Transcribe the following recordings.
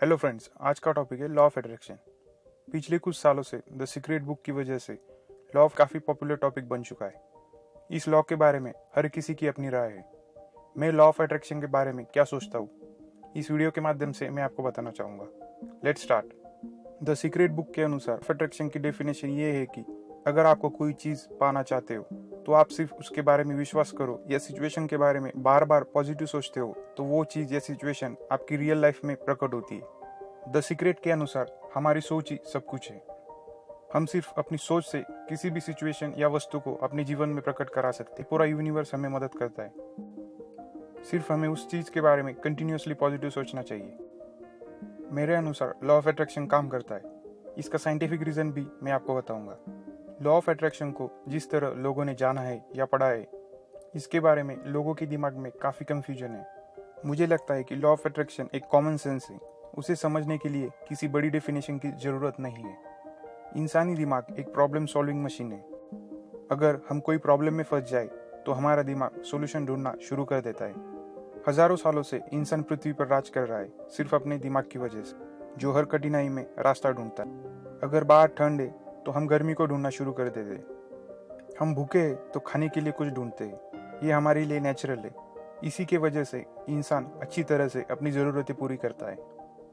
Hello friends, आज का topic है लॉ ऑफ अट्रैक्शन। पिछले कुछ सालों से द सीक्रेट बुक की वजह से लॉ ऑफ काफ़ी पॉपुलर टॉपिक बन चुका है। इस लॉ के बारे में हर किसी की अपनी राय है। मैं लॉ ऑफ अट्रैक्शन के बारे में क्या सोचता हूँ, इस वीडियो के माध्यम से मैं आपको बताना चाहूँगा। Let's start. The secret book के अनुसार अट्रैक्शन की डेफिनेशन ये है कि अगर आपको कोई चीज़ पाना चाहते हो तो आप सिर्फ उसके बारे में विश्वास करो या सिचुएशन के बारे में बार बार पॉजिटिव सोचते हो तो वो चीज़ या सिचुएशन आपकी रियल लाइफ में प्रकट होती है। द सीक्रेट के अनुसार हमारी सोच ही सब कुछ है। हम सिर्फ अपनी सोच से किसी भी सिचुएशन या वस्तु को अपने जीवन में प्रकट करा सकते हैं। पूरा यूनिवर्स हमें मदद करता है, सिर्फ हमें उस चीज़ के बारे में कंटिन्यूसली पॉजिटिव सोचना चाहिए। मेरे अनुसार लॉ ऑफ अट्रैक्शन काम करता है। इसका साइंटिफिक रीज़न भी मैं आपको बताऊंगा। लॉ ऑफ अट्रैक्शन को जिस तरह लोगों ने जाना है या पढ़ा है, इसके बारे में लोगों के दिमाग में काफ़ी कंफ्यूजन है। मुझे लगता है कि लॉ ऑफ अट्रैक्शन एक कॉमन सेंस है। उसे समझने के लिए किसी बड़ी डेफिनेशन की ज़रूरत नहीं है। इंसानी दिमाग एक प्रॉब्लम सॉल्विंग मशीन है। अगर हम कोई प्रॉब्लम में फंस जाए तो हमारा दिमाग सॉल्यूशन ढूंढना शुरू कर देता है। हजारों सालों से इंसान पृथ्वी पर राज कर रहा है, सिर्फ अपने दिमाग की वजह से, जो हर कठिनाई में रास्ता ढूंढता है। अगर बाहर ठंड है तो हम गर्मी को ढूंढना शुरू कर देते हैं। हम भूखे हैं तो खाने के लिए कुछ ढूंढते हैं। ये हमारे लिए नेचुरल है। इसी के वजह से इंसान अच्छी तरह से अपनी ज़रूरतें पूरी करता है।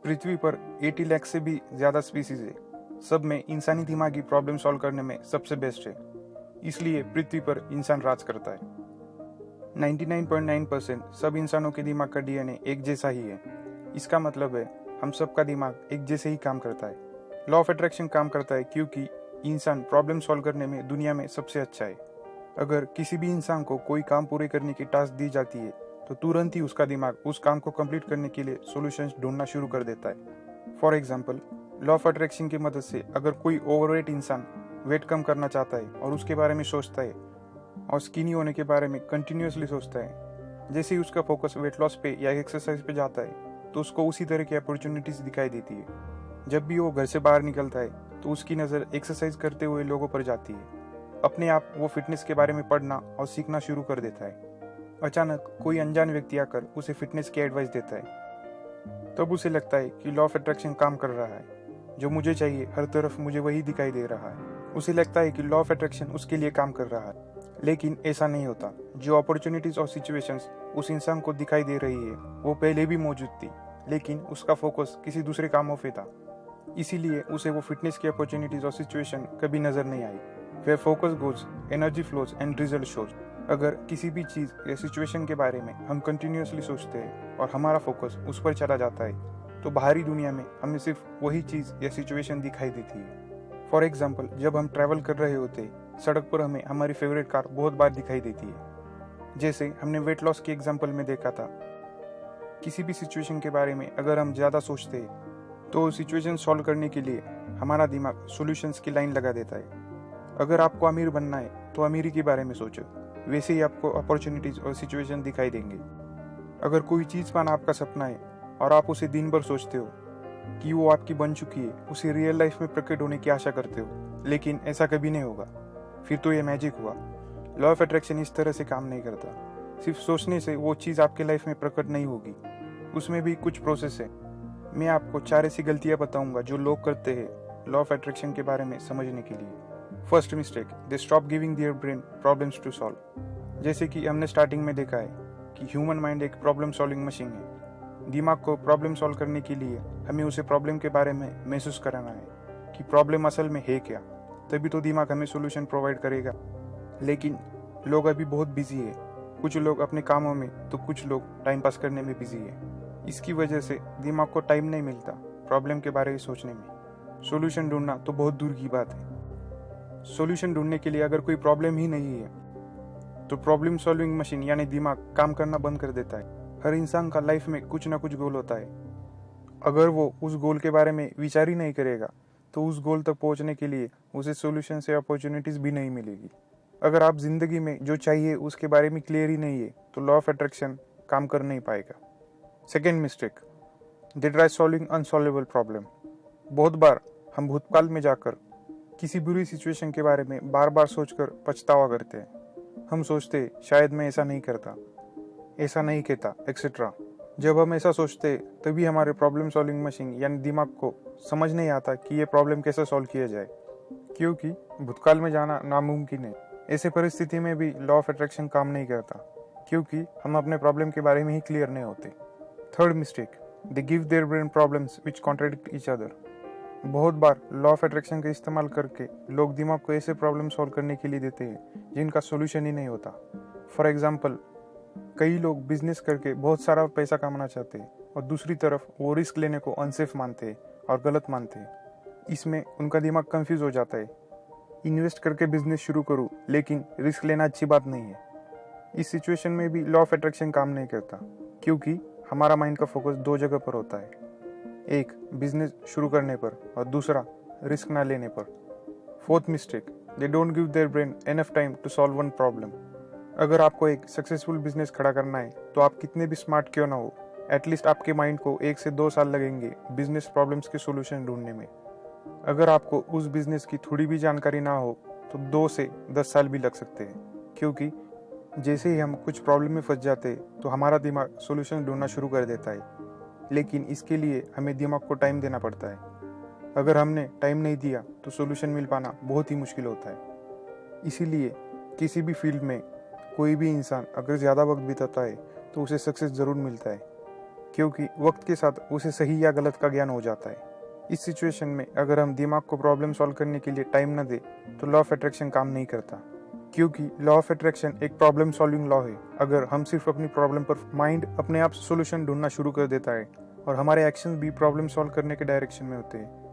पृथ्वी पर 80 लाख से भी ज़्यादा स्पीसीज है। सब में इंसानी दिमाग की प्रॉब्लम सॉल्व करने में सबसे बेस्ट है। इसलिए पृथ्वी पर इंसान राज करता है। 99.9% सब इंसानों के दिमाग का डीएनए एक जैसा ही है। इसका मतलब है हम सबका दिमाग एक जैसे ही काम करता है। लॉ ऑफ अट्रैक्शन काम करता है क्योंकि इंसान प्रॉब्लम सॉल्व करने में दुनिया में सबसे अच्छा है। अगर किसी भी इंसान को कोई काम पूरे करने की टास्क दी जाती है तो तुरंत ही उसका दिमाग उस काम को कंप्लीट करने के लिए सॉल्यूशंस ढूंढना शुरू कर देता है। For example, law of attraction की मदद से अगर कोई ओवरवेट इंसान वेट कम करना चाहता है और उसके बारे में सोचता है और स्किनी होने के बारे में कंटिन्यूसली सोचता है, जैसे ही उसका फोकस वेट लॉस पे या एक्सरसाइज पे जाता है तो उसको उसी तरह की अपॉर्चुनिटीज दिखाई देती है। जब भी वो घर से बाहर निकलता है तो उसकी नज़र एक्सरसाइज करते हुए लोगों पर जाती है। अपने आप वो फिटनेस के बारे में पढ़ना और सीखना शुरू कर देता है। अचानक कोई अनजान व्यक्ति आकर उसे फिटनेस की एडवाइस देता है, तब उसे लगता है कि लॉ ऑफ अट्रैक्शन काम कर रहा है। जो मुझे चाहिए हर तरफ मुझे वही दिखाई दे रहा है। उसे लगता है कि लॉ ऑफ अट्रैक्शन उसके लिए काम कर रहा है, लेकिन ऐसा नहीं होता। जो अपॉर्चुनिटीज और सिचुएशंस उस इंसान को दिखाई दे रही है वो पहले भी मौजूद थी, लेकिन उसका फोकस किसी दूसरे कामों पे था। इसीलिए उसे वो फिटनेस की अपॉर्चुनिटीज और सिचुएशन कभी नजर नहीं आई। Where focus goes, energy flows and result shows. अगर किसी भी चीज़ या सिचुएशन के बारे में हम कंटिन्यूसली सोचते हैं और हमारा फोकस उस पर चला जाता है तो बाहरी दुनिया में हमें सिर्फ वही चीज़ या सिचुएशन दिखाई देती है। फॉर एग्जाम्पल, जब हम ट्रैवल कर रहे होते हैं, सड़क पर हमें हमारी फेवरेट कार बहुत बार दिखाई देती है। जैसे हमने वेट लॉस के एग्जाम्पल में देखा था। किसी भी सिचुएशन के बारे में अगर हम ज़्यादा सोचते हैं तो सिचुएशन सॉल्व करने के लिए हमारा दिमाग सॉल्यूशंस की लाइन लगा देता है। अगर आपको अमीर बनना है तो अमीरी के बारे में सोचो, वैसे ही आपको अपॉर्चुनिटीज और सिचुएशन दिखाई देंगे। अगर कोई चीज़ पाना आपका सपना है और आप उसे दिन भर सोचते हो कि वो आपकी बन चुकी है, उसे रियल लाइफ में प्रकट होने की आशा करते हो, लेकिन ऐसा कभी नहीं होगा, फिर तो ये मैजिक हुआ। लॉ ऑफ अट्रैक्शन इस तरह से काम नहीं करता। सिर्फ सोचने से वो चीज़ आपके लाइफ में प्रकट नहीं होगी, उसमें भी कुछ प्रोसेस है। मैं आपको 4 ऐसी गलतियां बताऊंगा जो लोग करते हैं लॉ ऑफ अट्रैक्शन के बारे में समझने के लिए। First mistake, they stop giving their brain problems to solve. जैसे कि हमने स्टार्टिंग में देखा है कि ह्यूमन माइंड एक प्रॉब्लम सॉल्विंग मशीन है। दिमाग को प्रॉब्लम सॉल्व करने के लिए हमें उसे प्रॉब्लम के बारे में महसूस कराना है कि प्रॉब्लम असल में है क्या, तभी तो दिमाग हमें सोल्यूशन प्रोवाइड करेगा। लेकिन लोग अभी बहुत बिजी है। कुछ लोग अपने कामों में तो कुछ लोग टाइम पास करने में बिजी है। इसकी वजह से दिमाग को टाइम नहीं मिलता प्रॉब्लम के बारे में सोचने में। सॉल्यूशन ढूंढना तो बहुत दूर की बात है। सॉल्यूशन ढूंढने के लिए अगर कोई प्रॉब्लम ही नहीं है तो प्रॉब्लम सॉल्विंग मशीन यानी दिमाग काम करना बंद कर देता है। हर इंसान का लाइफ में कुछ ना कुछ गोल होता है। अगर वो उस गोल के बारे में विचार ही नहीं करेगा तो उस गोल तक पहुंचने के लिए उसे सॉल्यूशन से अपॉर्चुनिटीज भी नहीं मिलेगी। अगर आप जिंदगी में जो चाहिए उसके बारे में क्लियर ही नहीं है तो लॉ ऑफ अट्रैक्शन काम कर नहीं पाएगा। Second mistake, they try solving unsolvable problem. बहुत बार हम भूतकाल में जाकर किसी बुरी सिचुएशन के बारे में बार बार सोचकर पछतावा करते हैं। हम सोचते शायद मैं ऐसा नहीं करता, ऐसा नहीं कहता, एक्सेट्रा। जब हम ऐसा सोचते तभी हमारे प्रॉब्लम सॉल्विंग मशीन यानी दिमाग को समझ नहीं आता कि ये प्रॉब्लम कैसे सॉल्व किया जाए, क्योंकि भूतकाल में जाना नामुमकिन है। ऐसे परिस्थिति में भी लॉ ऑफ अट्रैक्शन काम नहीं करता, क्योंकि हम अपने प्रॉब्लम के बारे में ही क्लियर नहीं होते। Third mistake, they give their brain problems which contradict each other. बहुत बार लॉ ऑफ अट्रैक्शन का इस्तेमाल करके लोग दिमाग को ऐसे प्रॉब्लम सॉल्व करने के लिए देते हैं जिनका सोल्यूशन ही नहीं होता। फॉर एग्जाम्पल, कई लोग बिजनेस करके बहुत सारा पैसा कमाना चाहते हैं और दूसरी तरफ वो रिस्क लेने को अनसेफ मानते हैं और गलत मानते हैं। इसमें उनका दिमाग कंफ्यूज हो जाता है। इन्वेस्ट करके बिजनेस शुरू करूँ, लेकिन रिस्क लेना अच्छी बात नहीं है। इस सिचुएशन में भी लॉ ऑफ अट्रैक्शन काम नहीं करता, क्योंकि हमारा माइंड का फोकस दो जगह पर होता है, एक बिजनेस शुरू करने पर और दूसरा रिस्क ना लेने पर। Fourth mistake, they don't give their brain enough time to solve one problem. अगर आपको एक सक्सेसफुल बिजनेस खड़ा करना है तो आप कितने भी स्मार्ट क्यों ना हो, एटलीस्ट आपके माइंड को 1 से 2 साल लगेंगे बिजनेस प्रॉब्लम्स के सोल्यूशन ढूंढने में। अगर आपको उस बिजनेस की थोड़ी भी जानकारी ना हो तो 2 से 10 साल भी लग सकते हैं, क्योंकि जैसे ही हम कुछ प्रॉब्लम में फंस जाते हैं तो हमारा दिमाग सोल्यूशन ढूंढना शुरू कर देता है। लेकिन इसके लिए हमें दिमाग को टाइम देना पड़ता है। अगर हमने टाइम नहीं दिया तो सोल्यूशन मिल पाना बहुत ही मुश्किल होता है। इसीलिए किसी भी फील्ड में कोई भी इंसान अगर ज़्यादा वक्त बिताता है तो उसे सक्सेस ज़रूर मिलता है, क्योंकि वक्त के साथ उसे सही या गलत का ज्ञान हो जाता है। इस सिचुएशन में अगर हम दिमाग को प्रॉब्लम सॉल्व करने के लिए टाइम न दे तो लॉ ऑफ अट्रैक्शन काम नहीं करता, क्योंकि लॉ ऑफ अट्रैक्शन एक प्रॉब्लम सॉल्विंग लॉ है। अगर हम सिर्फ अपनी प्रॉब्लम पर माइंड अपने आप सोल्यूशन ढूंढना शुरू कर देता है और हमारे एक्शन भी प्रॉब्लम सॉल्व करने के डायरेक्शन में होते हैं।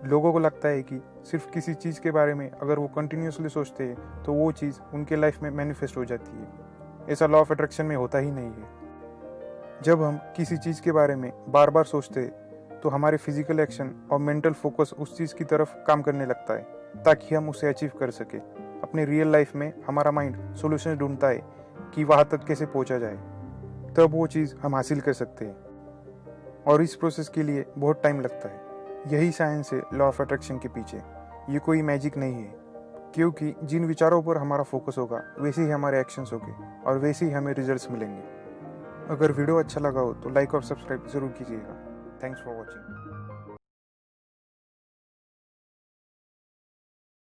लोगों को लगता है कि सिर्फ किसी चीज़ के बारे में अगर वो कंटिन्यूसली सोचते हैं तो वो चीज़ उनके लाइफ में मैनिफेस्ट हो जाती है। ऐसा लॉ ऑफ अट्रैक्शन में होता ही नहीं है। जब हम किसी चीज़ के बारे में बार बार सोचते हैं तो हमारे फिजिकल एक्शन और मेंटल फोकस उस चीज़ की तरफ काम करने लगता है, ताकि हम उसे अचीव कर सके। अपने रियल लाइफ में हमारा माइंड सोल्यूशन ढूंढता है कि वहाँ तक कैसे पहुँचा जाए, तब वो चीज़ हम हासिल कर सकते हैं। और इस प्रोसेस के लिए बहुत टाइम लगता है। यही साइंस है लॉ ऑफ अट्रैक्शन के पीछे। ये कोई मैजिक नहीं है, क्योंकि जिन विचारों पर हमारा फोकस होगा वैसे ही हमारे एक्शंस होंगे और वैसे ही हमें रिजल्ट्स मिलेंगे। अगर वीडियो अच्छा लगा हो तो लाइक और सब्सक्राइब जरूर कीजिएगा। Thanks for watching.